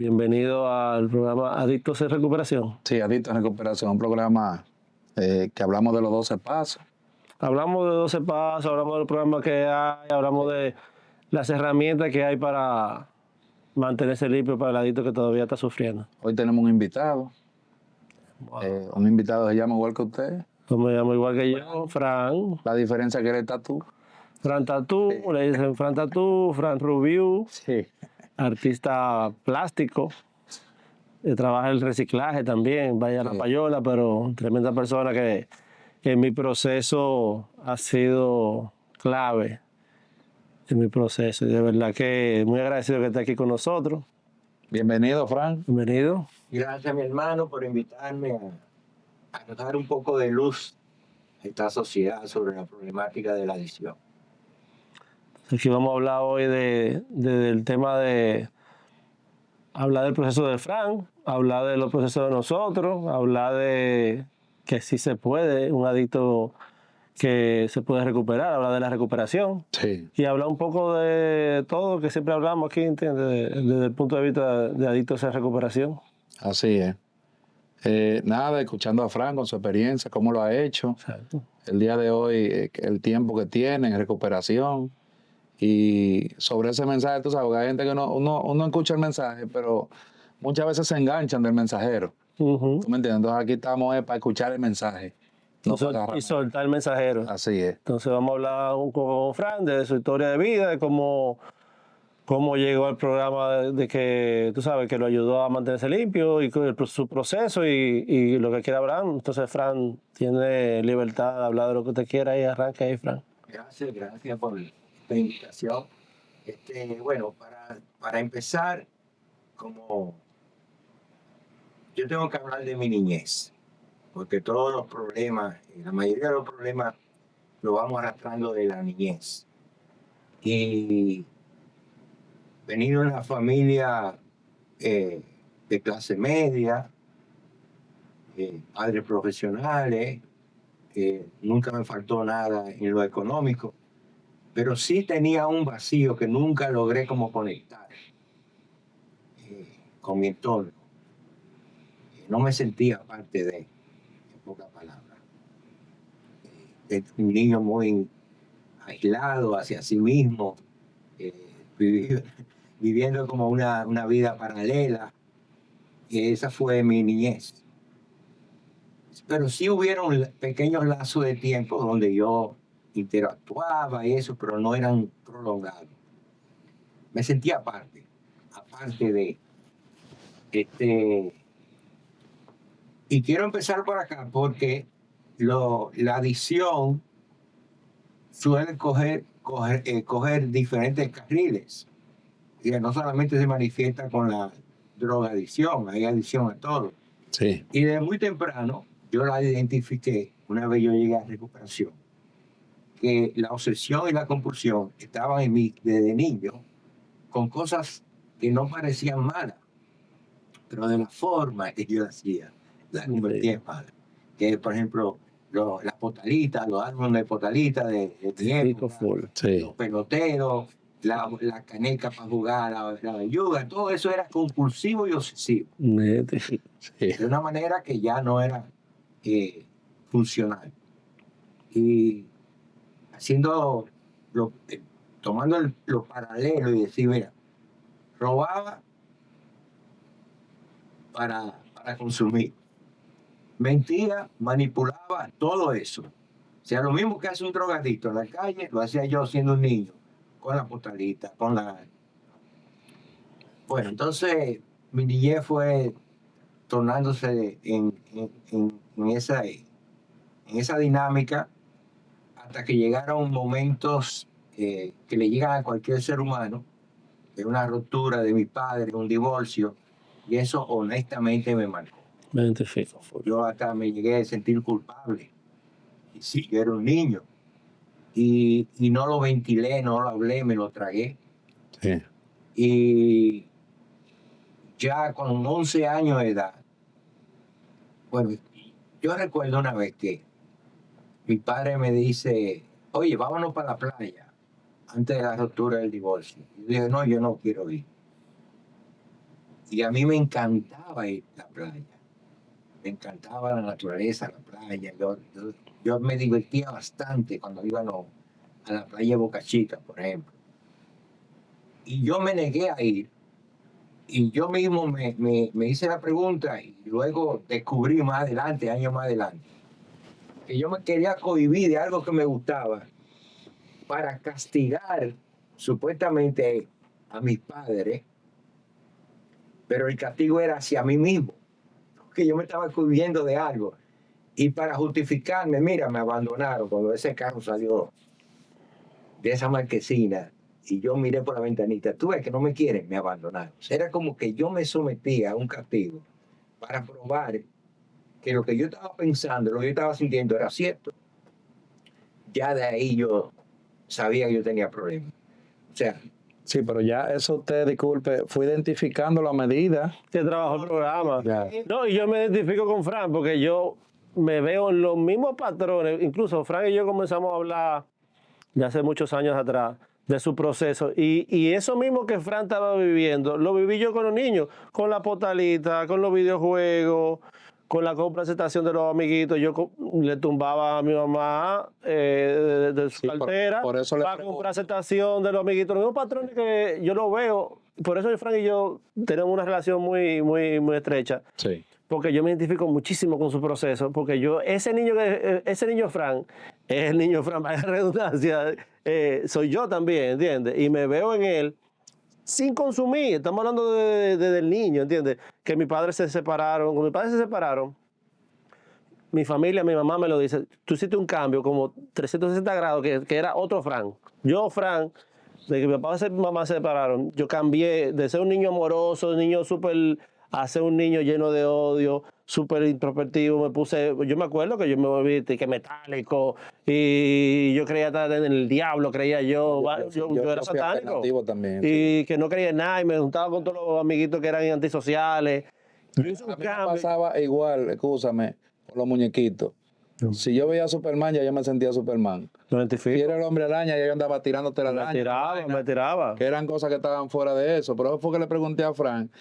Bienvenido al programa Adictos en Recuperación. Sí, Adictos en Recuperación, un programa que hablamos de los 12 pasos. Hablamos de 12 pasos, hablamos del programa que hay, hablamos de las herramientas que hay para mantenerse limpio para el adicto que todavía está sufriendo. Hoy tenemos un invitado. Un invitado se llama igual que usted. Yo me llamo igual que yo, Fran. La diferencia es que él es tatú. Fran Tatú, le dicen Fran Tatú, Fran Review, Sí. artista plástico. Trabaja el reciclaje también, vaya la payola, pero tremenda persona que en mi proceso ha sido clave en mi proceso. Y de verdad que muy agradecido que esté aquí con nosotros. Bienvenido, Fran. Bienvenido. Gracias, mi hermano, por invitarme a dar un poco de luz a esta sociedad sobre la problemática de la adicción. Aquí vamos a hablar hoy del tema de hablar del proceso de Fran, hablar de los procesos de nosotros, hablar de que sí se puede, un adicto que se puede recuperar, hablar de la recuperación. Sí. Y hablar un poco de todo que siempre hablamos aquí, ¿entiendes? Desde el punto de vista de adictos en recuperación. Así es. Nada, escuchando a Fran con su experiencia, cómo lo ha hecho. Exacto. El día de hoy, el tiempo que tiene en recuperación. Y sobre ese mensaje, tú sabes, que hay gente que uno escucha el mensaje, pero muchas veces se enganchan del mensajero. ¿Tú me entiendes? Entonces aquí estamos para escuchar el mensaje. No para agarrar Y soltar el mensajero. Así es. Entonces vamos a hablar un poco con Fran de su historia de vida, de cómo llegó al programa de que, tú sabes, que lo ayudó a mantenerse limpio y su proceso y lo que quiera hablar. Entonces Fran tiene libertad de hablar de lo que usted quiera y arranca ahí, Fran. Gracias por esta invitación. Bueno, para empezar, como yo tengo que hablar de mi niñez, porque todos los problemas, la mayoría de los problemas los vamos arrastrando de la niñez. Y venido de una familia de clase media, padres profesionales, nunca me faltó nada en lo económico, pero sí tenía un vacío que nunca logré como conectar con mi entorno. No me sentía parte de, en pocas palabras. Un niño muy aislado hacia sí mismo, viviendo como una vida paralela. Esa fue mi niñez. Pero sí hubieron pequeños lazos de tiempo donde yo interactuaba y eso, pero no eran prolongados. Me sentía aparte de y quiero empezar por acá porque la adicción suele coger diferentes carriles. Y no solamente se manifiesta con la drogadicción, hay adicción a todo. Sí. Y desde muy temprano yo la identifiqué, una vez yo llegué a recuperación, que la obsesión y la compulsión estaban en mí desde niño con cosas que no parecían malas, pero de la forma que yo hacía, la convertía en mala. Que, por ejemplo, las potalitas, los álbumes de potalitas de mi época, los peloteros, la caneca para jugar, la belluga, todo eso era compulsivo y obsesivo. Sí. De una manera que ya no era funcional. Y haciendo, tomando lo paralelo y decir, mira, robaba para consumir. Mentira, manipulaba, todo eso. O sea, lo mismo que hace un drogadicto en la calle, lo hacía yo siendo un niño, con la postalita, con la... Bueno, entonces mi niñez fue tornándose en esa dinámica hasta que llegaron momentos que le llegan a cualquier ser humano, de una ruptura de mi padre, un divorcio, y eso honestamente me marcó. Me identifico. Yo hasta me llegué a sentir culpable. Y sí, yo era un niño. Y no lo ventilé, no lo hablé, me lo tragué. Sí. Y ya con 11 años de edad, bueno, yo recuerdo una vez que mi padre me dice, oye, vámonos para la playa, antes de la ruptura del divorcio. Y yo dije, no, yo no quiero ir. Y a mí me encantaba ir a la playa. Me encantaba la naturaleza, la playa. Yo me divertía bastante cuando íbamos a la playa de Boca Chica, por ejemplo. Y yo me negué a ir. Y yo mismo me hice la pregunta y luego descubrí más adelante, años más adelante, que yo me quería cohibir de algo que me gustaba para castigar supuestamente a mis padres, pero el castigo era hacia mí mismo, que yo me estaba cohibiendo de algo. Y para justificarme, mira, me abandonaron cuando ese carro salió de esa marquesina y yo miré por la ventanita, tú ves que no me quieren, me abandonaron. Era como que yo me sometía a un castigo para probar que lo que yo estaba pensando, lo que yo estaba sintiendo era cierto. Ya de ahí yo sabía que yo tenía problemas. O sea, Sí, pero ya eso usted, disculpe, fue identificando la medida. Que trabajó el programa. Ya. No, y yo me identifico con Fran porque yo me veo en los mismos patrones. Incluso Fran y yo comenzamos a hablar de hace muchos años atrás de su proceso. Y eso mismo que Fran estaba viviendo, lo viví yo con los niños, con la postalita, con los videojuegos, con la presentación de los amiguitos. Yo le tumbaba a mi mamá de su Sí, cartera por eso le para pregunto. comprar presentación de los amiguitos. Los mismos patrones que yo lo veo. Por eso Fran y yo tenemos una relación muy, muy, muy estrecha. Sí. Porque yo me identifico muchísimo con su proceso, porque yo, ese niño Fran, es el niño Fran, vaya redundancia, soy yo también, ¿entiendes? Y me veo en él sin consumir, estamos hablando del niño, ¿entiendes? Que mis padres se separaron, cuando mis padres se separaron, mi familia, mi mamá me lo dice, tú hiciste un cambio como 360 grados, que era otro Fran. Yo, Fran, de que mi papá y mi mamá se separaron, yo cambié de ser un niño amoroso, un niño súper, a ser un niño lleno de odio, súper introspectivo. Yo me acuerdo que yo me volví que metálico y yo creía estar en el diablo, creía yo era fui satánico. alternativo también. Y que no creía en nada y me juntaba con todos los amiguitos que eran antisociales. Yo hice un A mí me cambio. pasaba igual, escúchame, con los muñequitos. Si yo veía a Superman, ya yo me sentía Superman. Lo Si identifico. era el hombre araña, ya yo andaba tirándote la araña. Me tiraba. Que eran cosas que estaban fuera de eso. Pero eso fue que le pregunté a Frank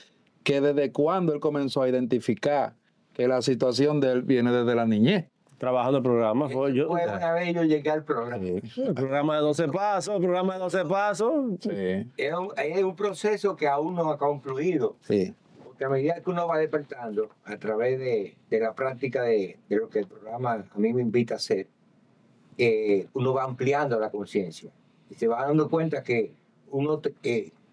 que desde cuándo él comenzó a identificar que la situación de él viene desde la niñez. Trabajando el programa. fue una vez yo llegué al programa. El programa de 12 pasos, el programa de 12 pasos. Sí, Es un proceso que aún no ha concluido. sí. Porque a medida que uno va despertando a través de la práctica de lo que el programa a mí me invita a hacer, uno va ampliando la conciencia y se va dando cuenta que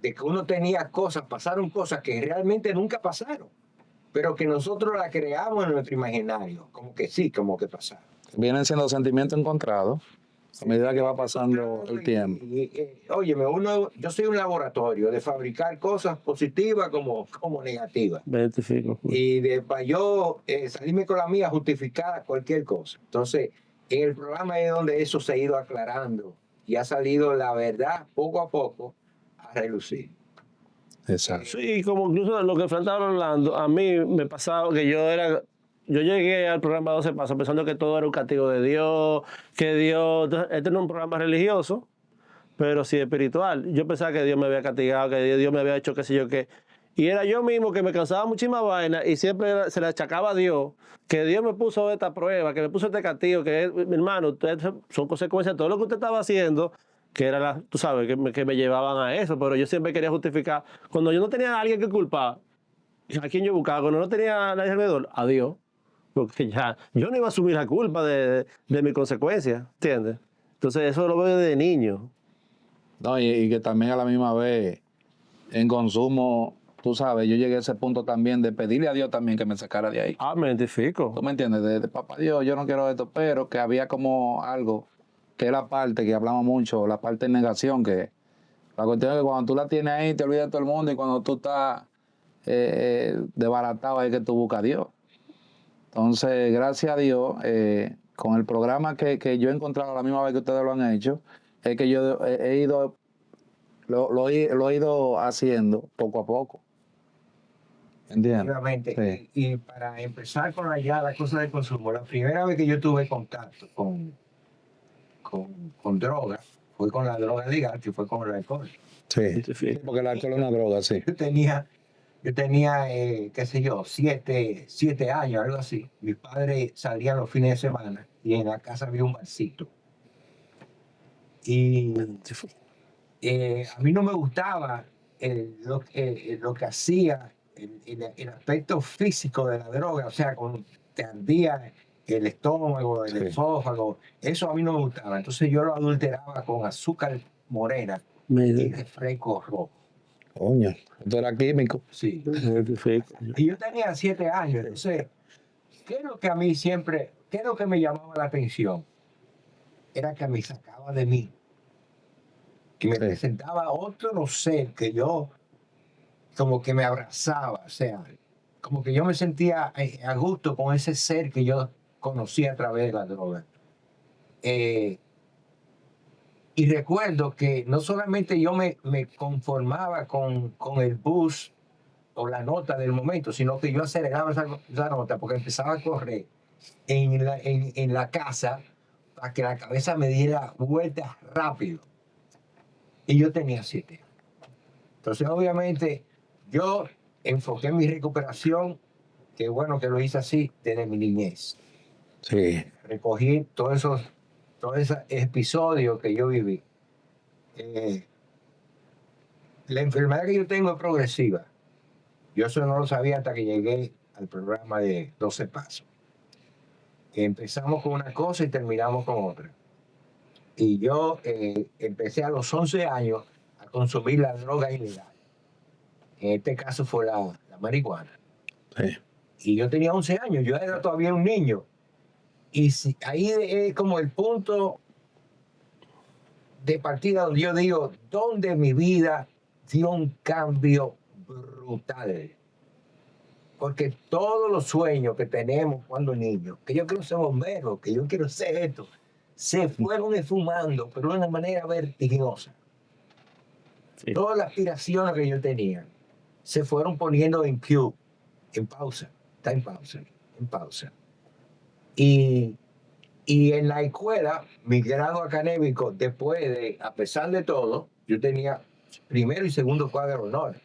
de que uno tenía cosas, pasaron cosas que realmente nunca pasaron, pero que nosotros las creamos en nuestro imaginario, como que sí, como que pasaron. Vienen siendo sentimientos encontrados a medida que va pasando el tiempo. Óyeme, yo soy un laboratorio de fabricar cosas positivas como negativas. Me identifico. Y para yo salirme con la mía, justificar cualquier cosa. Entonces, en el programa es donde eso se ha ido aclarando y ha salido la verdad poco a poco a relucir. Exacto. Sí, como incluso lo que Fran estaba hablando, a mí me pasaba que yo llegué al programa 12 Pasos pensando que todo era un castigo de Dios, que Dios, este no es un programa religioso, pero sí espiritual. Yo pensaba que Dios me había castigado, que Dios me había hecho qué sé yo qué. Y era yo mismo que me causaba muchísima vaina y siempre se le achacaba a Dios, que Dios me puso esta prueba, que me puso este castigo, que mi hermano, ustedes son consecuencias de todo lo que usted estaba haciendo, que era, tú sabes, que me llevaban a eso, pero yo siempre quería justificar. Cuando yo no tenía a alguien que culpar, ¿a quién yo buscaba? Cuando no tenía a nadie alrededor, a Dios. Porque ya, yo no iba a asumir la culpa de mi consecuencia, ¿entiendes? Entonces eso lo veo desde niño. No, y que también a la misma vez en consumo, tú sabes, yo llegué a ese punto también de pedirle a Dios también que me sacara de ahí. Ah, me identifico. ¿Tú me entiendes? De papá Dios, yo no quiero esto, pero que había como algo, que es la parte que hablamos mucho, la parte de negación, que la cuestión es que cuando tú la tienes ahí te olvidas de todo el mundo y cuando tú estás desbaratado es que tú buscas a Dios. Entonces, gracias a Dios, con el programa que yo he encontrado a la misma vez que ustedes lo han hecho, es que yo he ido, lo he ido haciendo poco a poco. ¿Entiendes? Efectivamente. Sí. Y para empezar con la cosa del consumo, la primera vez que yo tuve contacto con drogas fue con la droga legal, que fue con el alcohol. Sí, Identifico. porque el alcohol es una droga, sí. Yo tenía Yo tenía, qué sé yo, 7 años, algo así. Mis padres salían los fines de semana y en la casa había un barcito. Y a mí no me gustaba lo que hacía, el aspecto físico de la droga, o sea, cuando te ardía el estómago, el Sí. esófago, eso a mí no me gustaba. Entonces yo lo adulteraba con azúcar morena y Me refresco rojo. Coño, esto era químico. Sí. identifico. Y yo tenía 7 años, entonces, ¿qué es lo que a mí siempre, qué es lo que me llamaba la atención? Era que me sacaba de mí y me Sí. presentaba otro ser que yo como que me abrazaba, o sea, como que yo me sentía a gusto con ese ser que yo conocí a través de la droga. Eh, y recuerdo que no solamente yo me conformaba con el bus o la nota del momento, sino que yo aceleraba esa nota porque empezaba a correr en la casa para que la cabeza me diera vueltas rápido. Y yo tenía 7 años. Entonces, obviamente, yo enfoqué mi recuperación, que bueno que lo hice así, desde mi niñez. Sí. Recogí todos esos episodios que yo viví. La enfermedad que yo tengo es progresiva. Yo eso no lo sabía hasta que llegué al programa de 12 Pasos. Empezamos con una cosa y terminamos con otra. Y yo empecé a los 11 años a consumir la droga ilegal. En este caso fue la marihuana. Sí. Y yo tenía 11 años, yo era todavía un niño. Y ahí es como el punto de partida donde yo digo, donde mi vida dio un cambio brutal. Porque todos los sueños que tenemos cuando niños, que yo quiero ser bombero, que yo quiero ser esto, se fueron esfumando, pero de una manera vertiginosa. Sí. Todas las aspiraciones que yo tenía se fueron poniendo en queue, en pausa, está en pausa, en pausa. Y en la escuela, mi grado académico, después de, a pesar de todo, yo tenía primero y segundo cuadro de honor.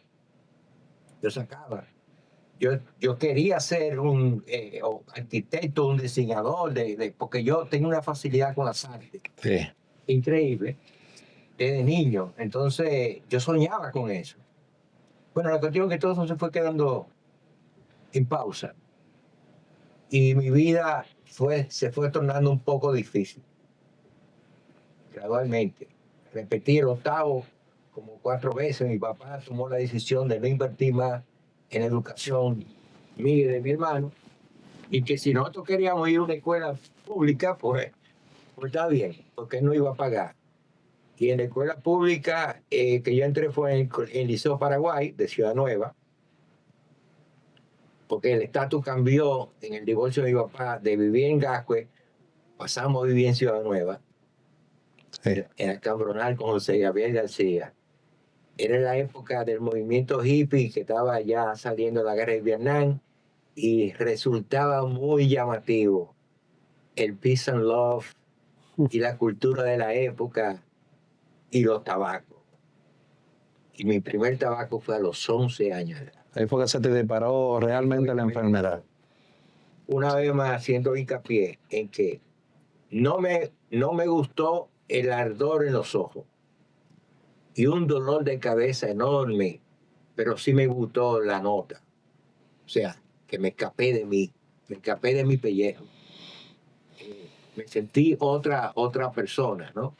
Yo sacaba. Yo quería ser un arquitecto, un diseñador, porque yo tengo una facilidad con las artes. Sí. Increíble, desde niño. Entonces, yo soñaba con eso. Bueno, la cuestión es que todo eso se fue quedando en pausa. Y mi vida se fue tornando un poco difícil. Gradualmente. Repetí el octavo como 4 veces. Mi papá tomó la decisión de no invertir más en educación mía y de mi hermano. Y que si nosotros queríamos ir a una escuela pública, pues está bien, porque él no iba a pagar. Y en la escuela pública que yo entré fue en el Liceo Paraguay de Ciudad Nueva, porque el estatus cambió en el divorcio de mi papá de vivir en Gascue, pasamos a vivir en Ciudad Nueva, Sí. en el Cambronal con José Gabriel García. Era la época del movimiento hippie que estaba ya saliendo la guerra de Vietnam y resultaba muy llamativo el peace and love y la cultura de la época y los tabacos. Y mi primer tabaco fue a los 11 años de edad. Ahí fue que se te disparó realmente la enfermedad. Una vez más haciendo hincapié en que no me gustó el ardor en los ojos y un dolor de cabeza enorme, pero sí me gustó la nota. O sea, que me escapé de mi pellejo. Me sentí otra persona, ¿no?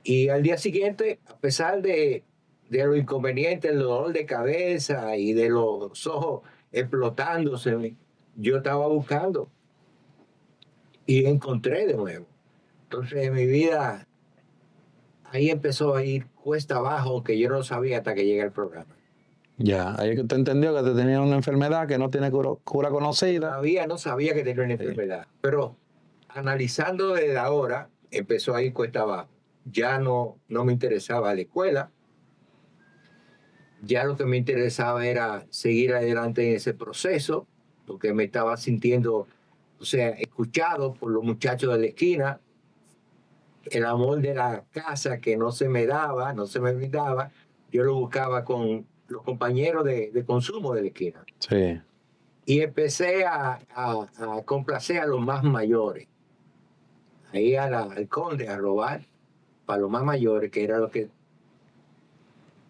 Y al día siguiente, a pesar de lo inconveniente, el dolor de cabeza y de los ojos explotándose, yo estaba buscando y encontré de nuevo. Entonces mi vida ahí empezó a ir cuesta abajo, que yo no sabía hasta que llegué al programa. Ya, ahí es que usted entendió que te tenía una enfermedad que no tiene cura conocida. Todavía no sabía que tenía una enfermedad, pero analizando desde ahora, empezó a ir cuesta abajo. Ya no me interesaba la escuela. Ya lo que me interesaba era seguir adelante en ese proceso, porque me estaba sintiendo, o sea, escuchado por los muchachos de la esquina, el amor de la casa que no se me daba, no se me brindaba, yo lo buscaba con los compañeros de consumo de la esquina. Sí. Y empecé a complacer a los más mayores. Ahí al conde a robar para los más mayores, que era lo que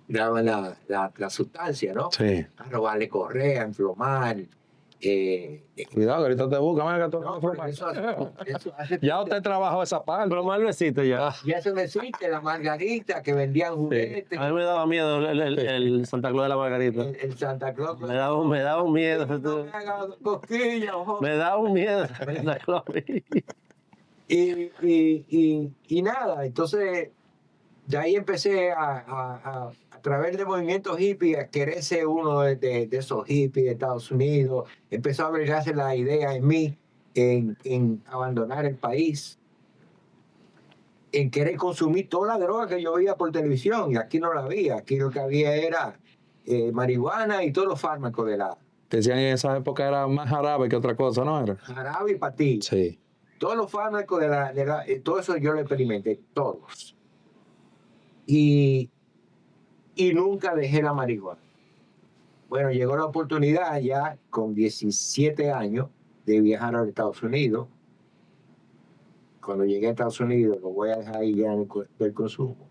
daban la sustancia, ¿no? Sí. A robarle correa, a enflomar. Cuidado, que ahorita te buscan. Mira, que tú No, no pero fumas. eso hace Ya usted trabajó esa parte. Pero mal no existe ya. ya eso no existe, la margarita que vendían juguetes, A mí me daba miedo el Santa Claus de la Margarita. el Santa Claus. Me daba un miedo. No me haga cosquillas, ojo. Me daba un miedo Santa Claus. Y nada, entonces de ahí empecé a través del movimiento hippie a querer ser uno de esos hippies de Estados Unidos. Empezó a agregarse la idea en mí en abandonar el país, en querer consumir toda la droga que yo veía por televisión, y aquí no la había. Aquí lo que había era marihuana y todos los fármacos de la Decían en esa época era más jarabe que otra cosa, ¿no era? jarabe y pastillas. Sí. Todos los fármacos todo eso yo lo experimenté, todos. Y nunca dejé la marihuana. Bueno, llegó la oportunidad ya con 17 años de viajar a los Estados Unidos. Cuando llegué a Estados Unidos, lo voy a dejar ahí ya del consumo.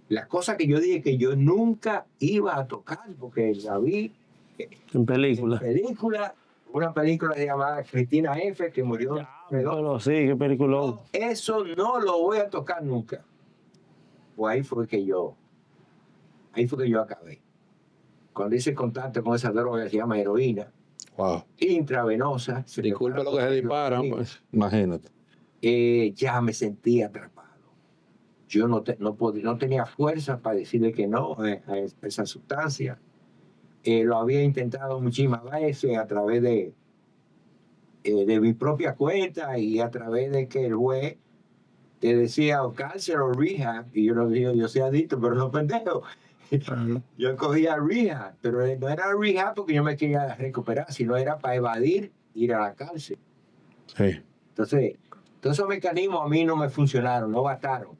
Las cosas que yo dije que yo nunca iba a tocar, porque la vi En película. una película llamada Cristina F., que murió. Pero sí, qué peliculón. Eso no lo voy a tocar nunca. Pues ahí fue que yo acabé. Cuando hice contacto con esa droga que se llama heroína, Wow. intravenosa. Disculpe lo que se disparan, pues. Imagínate. Ya me sentía atrapado. Yo no tenía fuerza para decirle que no a esa sustancia. Lo había intentado muchísimas veces a través de mi propia cuenta y a través de que el juez te decía o cárcel o rehab, y yo no digo, yo soy adicto, pero no pendejo. Yo cogía rehab, pero no era rehab porque yo me quería recuperar, sino era para evadir ir a la cárcel. Sí. Entonces, todos esos mecanismos a mí no me funcionaron, no bastaron.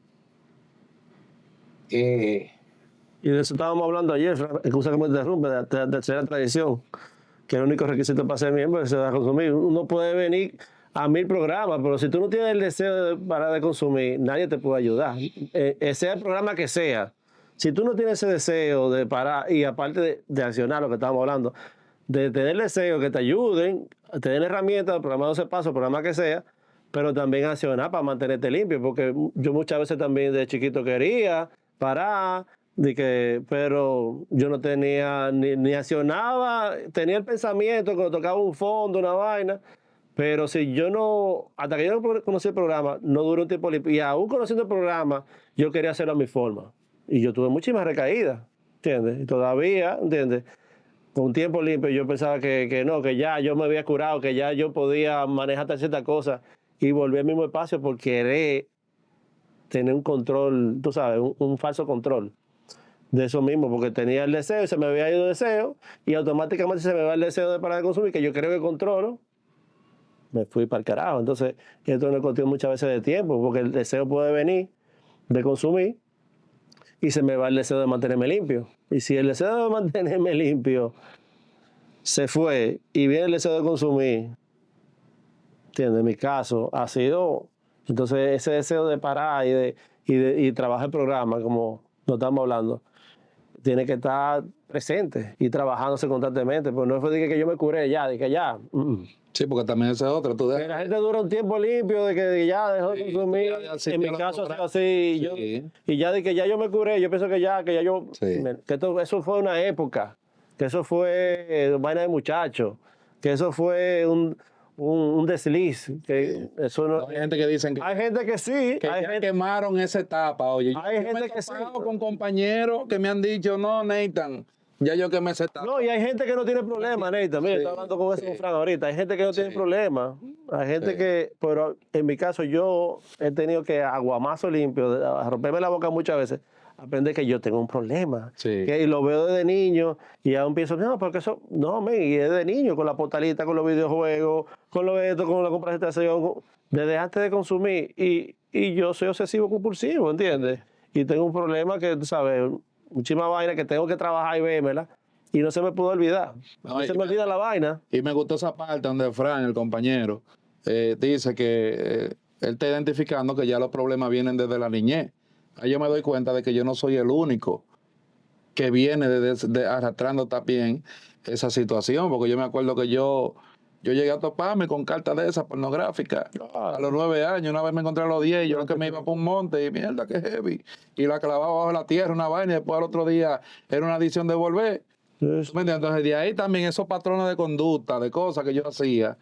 Y de eso estábamos hablando ayer, excusa que me interrumpe, de tercera tradición, que el único requisito para ser miembro es a consumir. Uno puede venir a 1000 programas, pero si tú no tienes el deseo de parar de consumir, nadie te puede ayudar. Sea el programa que sea, si tú no tienes ese deseo de parar, y aparte de accionar lo que estábamos hablando, de tener el deseo que te ayuden, te den herramientas, el programa 12 pasos, el programa que sea, pero también accionar para mantenerte limpio, porque yo muchas veces también de chiquito quería parar, pero yo no tenía, ni accionaba, tenía el pensamiento cuando tocaba un fondo, una vaina, pero si yo no, hasta que yo no conocí el programa, no duró un tiempo limpio, y aún conociendo el programa, yo quería hacerlo a mi forma, y yo tuve muchísimas recaídas, ¿entiendes? Y todavía, ¿entiendes? Con un tiempo limpio yo pensaba que no, que ya yo me había curado, que ya yo podía manejar ciertas cosas, y volví al mismo espacio por querer tener un control, tú sabes, un falso control de eso mismo, porque tenía el deseo y se me había ido el deseo, y automáticamente se me va el deseo de parar de consumir, que yo creo que controlo, me fui para el carajo. Entonces, esto es una cuestión muchas veces de tiempo, porque el deseo puede venir de consumir y se me va el deseo de mantenerme limpio. Y si el deseo de mantenerme limpio se fue y viene el deseo de consumir, ¿entiendes? En mi caso ha sido, entonces ese deseo de parar y trabajar el programa, como nos estamos hablando, tiene que estar presente y trabajándose constantemente, pues no fue que yo me curé ya, de que ya. Sí, porque también esa es otra. Tú Que la gente dura un tiempo limpio de que ya dejó de consumir. En mi caso ha sido así. Y ya de que ya yo me curé, yo pienso que ya yo. Sí. Eso fue una época, que eso fue vaina de muchachos, que eso fue un desliz. Que eso no, Hay gente que dicen que, hay gente que sí. que hay ya gente, quemaron esa etapa. Oye, hay yo me gente he que sí. topado con compañeros que me han dicho, no, Nathan, ya yo quemé esa etapa. No, y hay gente que no tiene problema, Neita. Mira, Sí, estoy hablando con ese Fran ahorita. Hay gente que no tiene Sí. problema. Hay gente Sí. que, pero en mi caso, yo he tenido que aguamazo limpio, a romperme la boca muchas veces, aprender que yo tengo un problema. Sí. Y lo veo desde niño y aún pienso, no, porque eso, no, men, y es de niño, con la portalita, con los videojuegos, con lo esto, con la compra de estación, desde antes de consumir. Y yo soy obsesivo compulsivo, ¿entiendes? Y tengo un problema que, tú sabes, muchísimas vainas que tengo que trabajar y vérmelas, y no se me pudo olvidar. No, Se me olvida la vaina. Y me gustó esa parte donde Fran, el compañero, dice que él está identificando que ya los problemas vienen desde la niñez. Ahí yo me doy cuenta de que yo no soy el único que viene arrastrando también esa situación, porque yo me acuerdo que yo llegué a toparme con cartas de esas pornográficas a los 9 años. Una vez me encontré a los 10, yo lo que me iba por un monte y mierda, que heavy. Y la clavaba bajo la tierra, una vaina, y después al otro día era una adicción de volver. ¿Tú me entiendes? Entonces, de ahí también esos patrones de conducta, de cosas que yo hacía,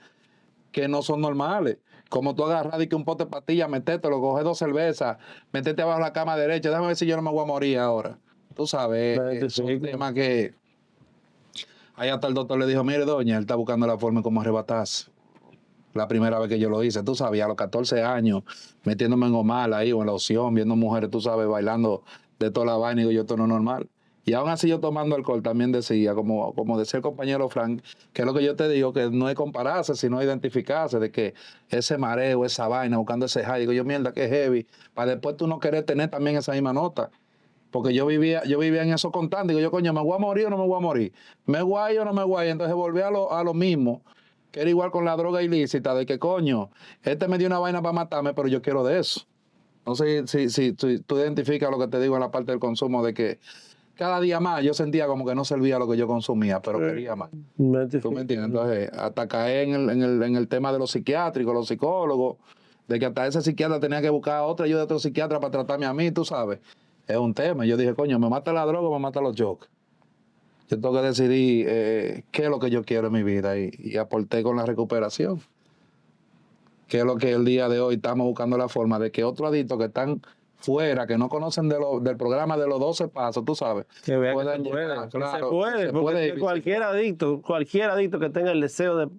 que no son normales. Como tú agarras y que un pote de pastillas, metételo, coges 2 cervezas, metete abajo la cama derecha, déjame ver si yo no me voy a morir ahora. Tú sabes, es un tema que ahí hasta el doctor le dijo, mire doña, él está buscando la forma de cómo arrebatarse. La primera vez que yo lo hice, tú sabes, a los 14 años, metiéndome en Omar ahí o en la opción, viendo mujeres, tú sabes, bailando de toda la vaina, y digo, yo esto no es normal. Y aún así yo tomando alcohol también decía, como decía el compañero Frank, que es lo que yo te digo, que no es compararse, sino identificarse, de que ese mareo, esa vaina, buscando ese high, digo yo, mierda, que heavy, para después tú no querer tener también esa misma nota. Porque yo vivía en eso constante, digo yo, coño, ¿me voy a morir o no me voy a morir? ¿Me guay o no me guay? Entonces volví a lo mismo, que era igual con la droga ilícita, de que coño, este me dio una vaina para matarme, pero yo quiero de eso. No sé si tú identificas lo que te digo en la parte del consumo, de que cada día más yo sentía como que no servía lo que yo consumía, pero quería más. ¿Tú me entiendes? Entonces, hasta caer en el tema de los psiquiátricos, los psicólogos, de que hasta ese psiquiatra tenía que buscar otra ayuda de otro psiquiatra para tratarme a mí, tú sabes. Es un tema. Yo dije, coño, ¿me mata la droga o me mata los jokes? Yo tengo que decidir qué es lo que yo quiero en mi vida y aporté con la recuperación. Que es lo que el día de hoy estamos buscando la forma de que otros adictos que están fuera, que no conocen del programa de los 12 pasos, tú sabes, Que vea que puedan se puede, llegar, que claro, se puede, se porque puede ir cualquier adicto que tenga el deseo de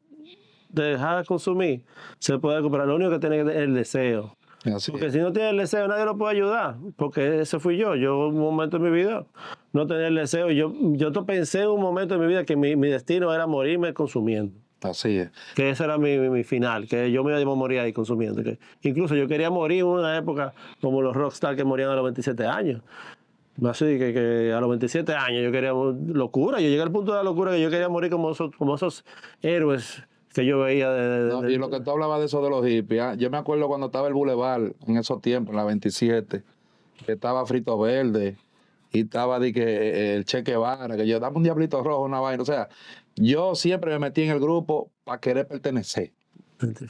dejar de consumir, se puede recuperar. Lo único que tiene es el deseo. Así Porque es. si no tiene el deseo, nadie lo puede ayudar. Porque ese fui yo. Yo, un momento en mi vida, no tenía el deseo. Yo pensé en un momento en mi vida que mi destino era morirme consumiendo. Así es. Que ese era mi final, que yo me iba a morir ahí consumiendo. Que incluso yo quería morir en una época como los rockstars que morían a los 27 años. Así que a los 27 años yo quería locura. Yo llegué al punto de la locura que yo quería morir como esos héroes que yo veía. No, y lo que tú hablabas de eso de los hippies, yo me acuerdo cuando estaba el Boulevard en esos tiempos, en la 27, que estaba Frito Verde y estaba el Che Guevara, que yo daba un diablito rojo, una vaina. O sea, yo siempre me metí en el grupo para querer pertenecer.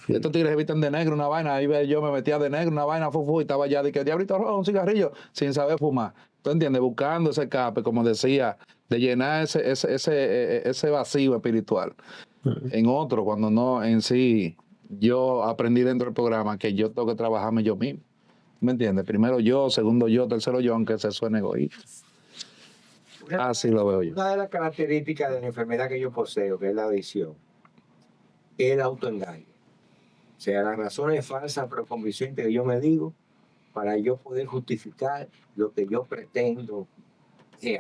Estos tigres se visten de negro, una vaina, ahí yo me metía de negro, una vaina, y estaba ya de que diablito rojo, un cigarrillo, sin saber fumar. ¿Tú entiendes? Buscando ese escape, como decía, de llenar ese vacío espiritual. En otro, cuando no en sí, yo aprendí dentro del programa que yo tengo que trabajarme yo mismo. ¿Me entiendes? Primero yo, segundo yo, tercero yo, aunque se suene egoísta. Así lo veo yo. Una de las características de la enfermedad que yo poseo, que es la adicción, es el autoengaño. O sea, las razones falsas pero convincentes que yo me digo para yo poder justificar lo que yo pretendo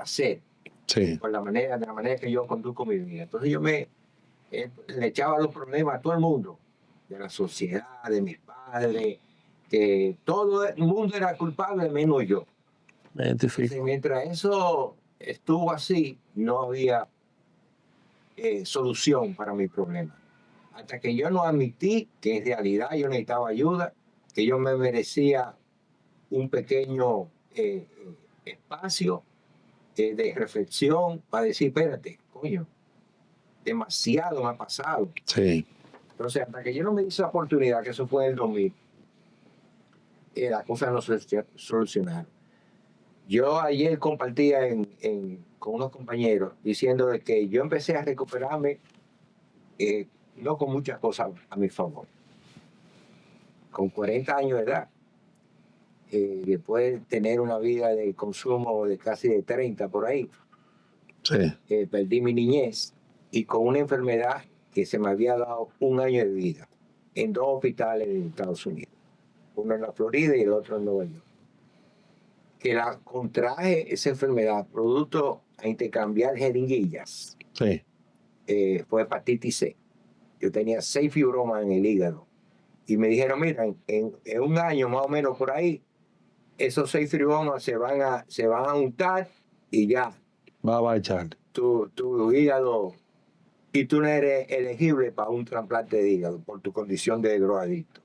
hacer. Sí. De la manera que yo conduzco mi vida. Entonces yo le echaba los problemas a todo el mundo, de la sociedad, de mis padres, que todo el mundo era culpable menos yo. Entonces, mientras eso estuvo así, no había solución para mi problema. Hasta que yo no admití que en realidad yo necesitaba ayuda, que yo me merecía un pequeño espacio de reflexión para decir, espérate, coño, demasiado me ha pasado. Sí. Entonces, hasta que yo no me di esa oportunidad, que eso fue en el 2000, las cosas no se solucionaron. Yo ayer compartía con unos compañeros diciendo de que yo empecé a recuperarme no con muchas cosas a mi favor. Con 40 años de edad, después de tener una vida de consumo de casi de 30 por ahí, sí. Perdí mi niñez y con una enfermedad que se me había dado 1 año de vida en 2 hospitales en Estados Unidos, uno en la Florida y el otro en Nueva York. Que la contraje esa enfermedad producto a intercambiar jeringuillas. Sí. Fue hepatitis C. Yo tenía 6 fibromas en el hígado. Y me dijeron, mira, en 1 año más o menos por ahí, esos 6 fibromas se van a untar y ya, Va, Charlie. tu hígado, y tú no eres elegible para un trasplante de hígado por tu condición de drogadicto.